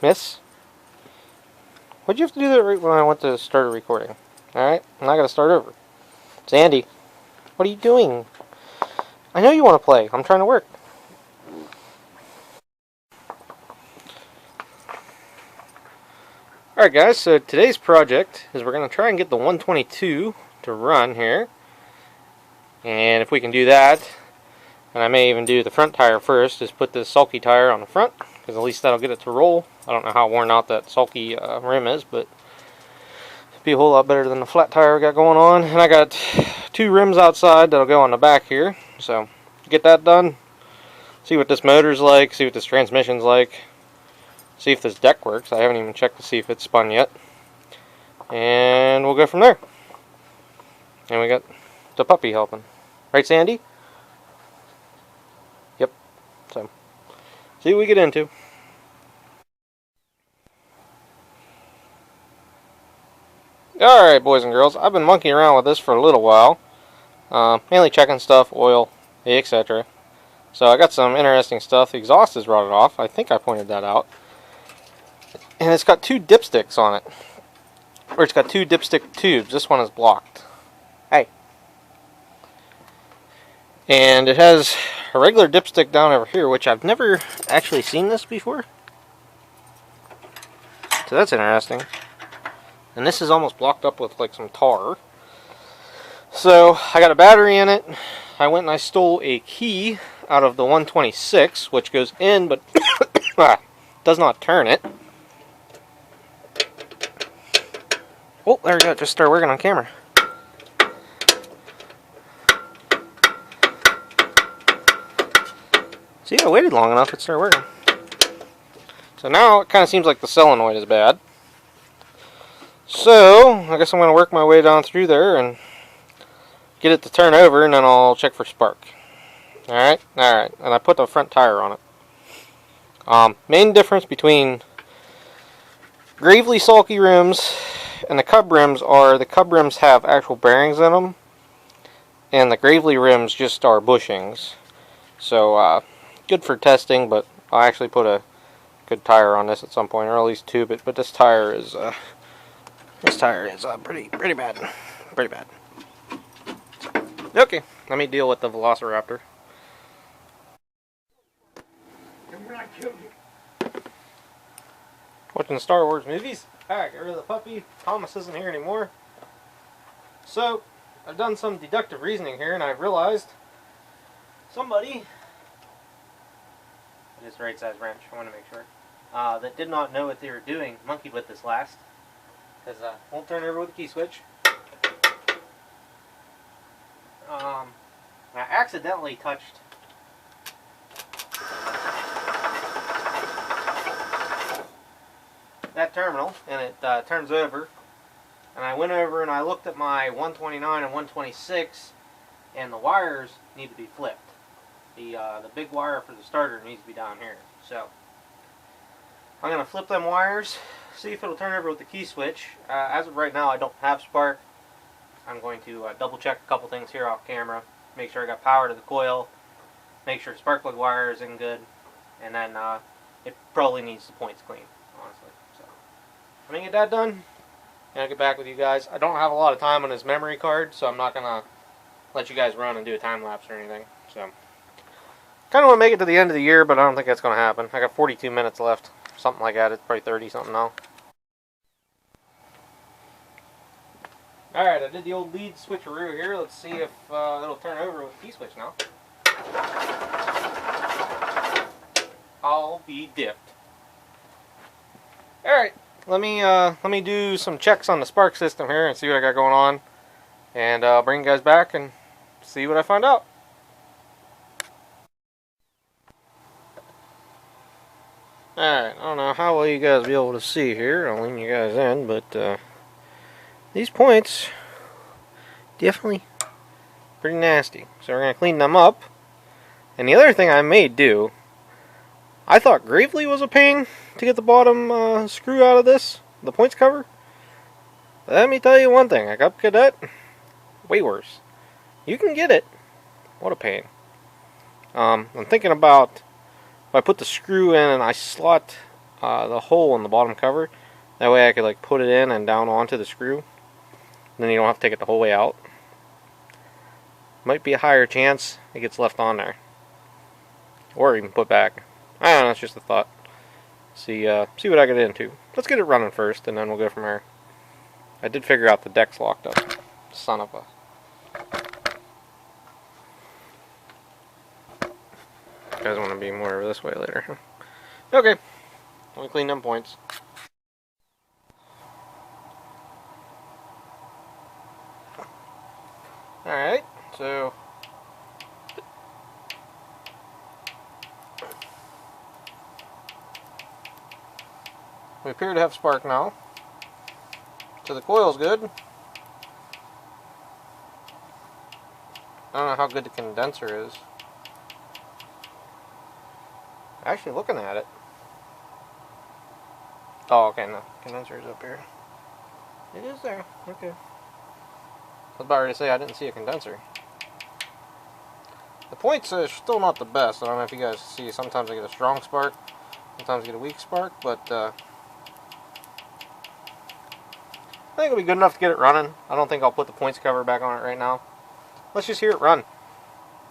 miss. What'd you have to do that right when I went to start a recording? Alright, I'm not going to start over. Sandy, what are you doing? I know you want to play. I'm trying to work. Alright guys, so today's project is we're going to try and get the 122 to run here. And if we can do that, and I may even do the front tire first, is put this sulky tire on the front, because at least that'll get it to roll. I don't know how worn out that sulky rim is, but it'll be a whole lot better than the flat tire we got going on. And I got 2 rims outside that'll go on the back here, so get that done. See what this motor's like, see what this transmission's like, see if this deck works. I haven't even checked to see if it's spun yet. And we'll go from there. And we got the puppy helping. Right, Sandy? Yep. So, see what we get into. Alright, boys and girls, I've been monkeying around with this for a little while. Mainly checking stuff, oil, etc. So I got some interesting stuff. The exhaust is rotted off. I think I pointed that out. And it's got 2 dipsticks on it. Or it's got 2 dipstick tubes. This one is blocked. Hey. And it has a regular dipstick down over here, which I've never actually seen this before. So that's interesting. And this is almost blocked up with like some tar. So I got a battery in it. I went and I stole a key out of the 126, which goes in but does not turn it. Oh, there we go. Just started working on camera. See, I waited long enough, it started working. So now it kind of seems like the solenoid is bad. So, I guess I'm going to work my way down through there and get it to turn over, and then I'll check for spark. Alright, alright. And I put the front tire on it. Main difference between Gravely sulky rims and the Cub rims are the Cub rims have actual bearings in them, and the Gravely rims just are bushings. So, good for testing, but I'll actually put a good tire on this at some point, or at least tube it. But this tire is pretty bad, pretty bad. So, okay, let me deal with the Velociraptor. Watching Star Wars movies. Alright, get rid of the puppy. Thomas isn't here anymore. So, I've done some deductive reasoning here, and I've realized somebody, it is the right size wrench, I want to make sure, that did not know what they were doing, monkeyed with this last. Because won't turn over with the key switch. I accidentally touched that terminal, and it turns over. And I went over and I looked at my 129 and 126, and the wires need to be flipped. The big wire for the starter needs to be down here. So I'm going to flip them wires, see if it'll turn over with the key switch. As of right now, I don't have spark. I'm going to double check a couple things here off camera, make sure I got power to the coil, make sure the spark plug wire is in good, and then it probably needs the points cleaned, honestly. So I'm going to get that done, and I'll get back with you guys. I don't have a lot of time on this memory card, so I'm not going to let you guys run and do a time lapse or anything. So kind of want to make it to the end of the year, but I don't think that's going to happen. I got 42 minutes left. Something like that. It's probably 30 something now. Alright, I did the old lead switcheroo here. Let's see if it'll turn over with the key switch now. I'll be dipped. Alright, let me do some checks on the spark system here and see what I got going on. And I'll bring you guys back and see what I find out. Alright, I don't know how well you guys will be able to see here. I'll lean you guys in, but these points definitely pretty nasty. So we're going to clean them up. And the other thing I may do, I thought Gravely was a pain to get the bottom screw out of this, the points cover. But let me tell you one thing, I got Cadet, way worse. You can get it. What a pain. I'm thinking about if I put the screw in and I slot the hole in the bottom cover. That way I could like put it in and down onto the screw. Then you don't have to take it the whole way out. Might be a higher chance it gets left on there, or even put back. I don't know. It's just a thought. See what I get into. Let's get it running first, and then we'll go from there. I did figure out the deck's locked up. Son of a. You guys want to be more over this way later. Okay. Let me clean them points. Alright, so we appear to have spark now. So the coil's good. I don't know how good the condenser is. Actually looking at it. Oh, okay, no. Condenser is up here. It is there. Okay. I was about ready to say I didn't see a condenser. The points are still not the best. I don't know if you guys see. Sometimes I get a strong spark. Sometimes I get a weak spark. But I think it'll be good enough to get it running. I don't think I'll put the points cover back on it right now. Let's just hear it run.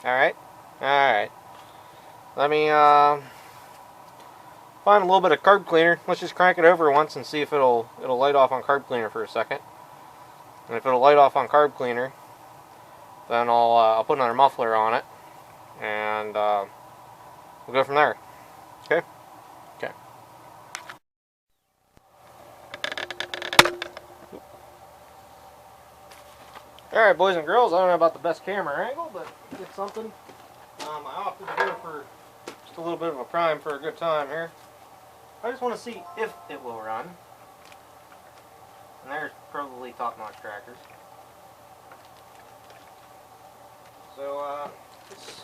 Alright? Alright. Let me find a little bit of carb cleaner. Let's just crank it over once and see if it'll light off on carb cleaner for a second. And if it'll light off on carb cleaner, then I'll put another muffler on it, and we'll go from there. Okay? Okay. Alright, boys and girls, I don't know about the best camera angle, but it's something. I opted to go for just a little bit of a prime for a good time here. I just want to see if it will run. And there's probably top-notch crackers. So, let's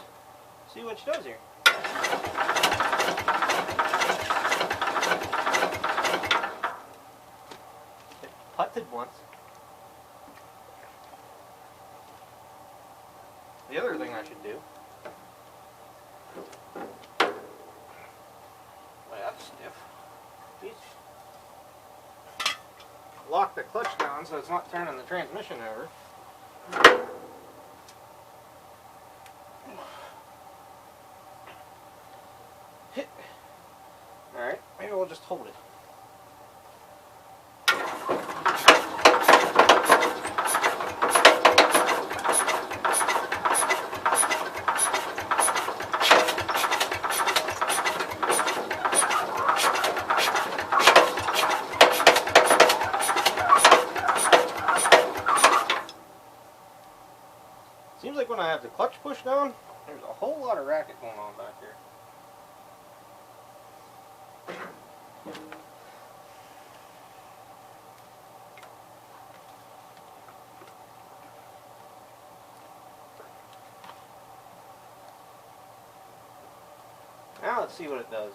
see what she does here. It putted once. The other thing I should do. Boy, that's stiff. Jeez. Lock the clutch down so it's not turning the transmission over. Alright, maybe we'll just hold it. Seems like when I have the clutch pushed down, there's a whole lot of racket going on back here. Now let's see what it does.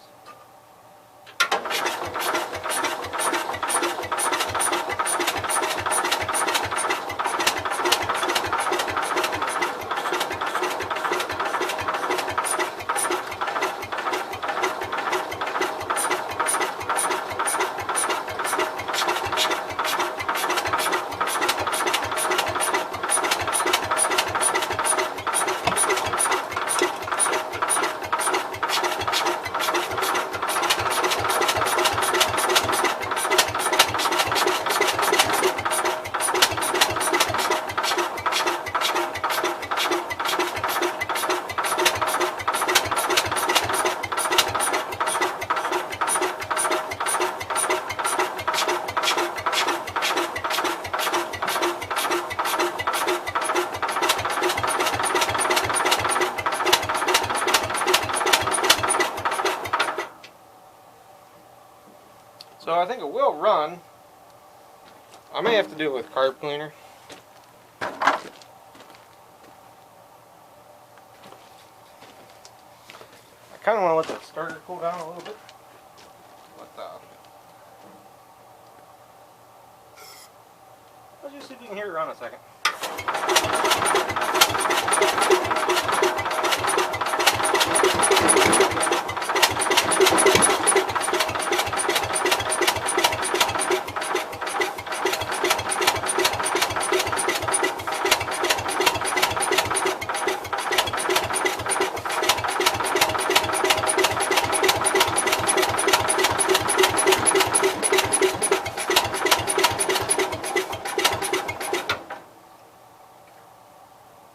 So I think it will run. I may have to do it with carb cleaner. I kind of want to let that starter cool down a little bit. Let's just see if you can hear it run a second.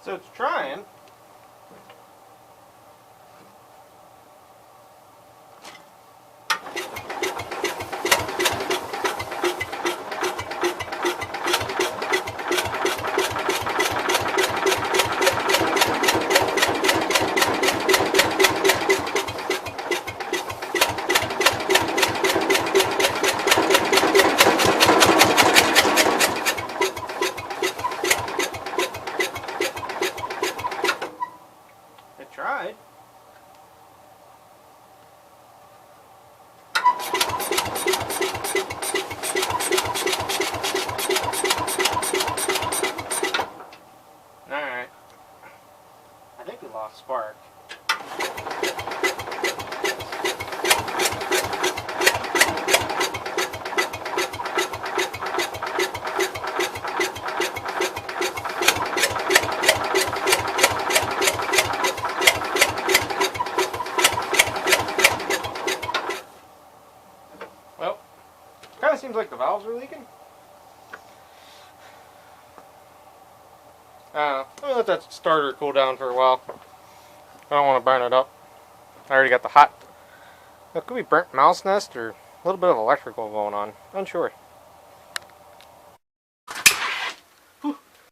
So it's trying. It tried. Alright. I think we lost spark. Well, kind of seems like the valves are leaking. Let me let that starter cool down for a while. I don't want to burn it up. I already got the hot. It could be burnt mouse nest or a little bit of electrical going on. Unsure.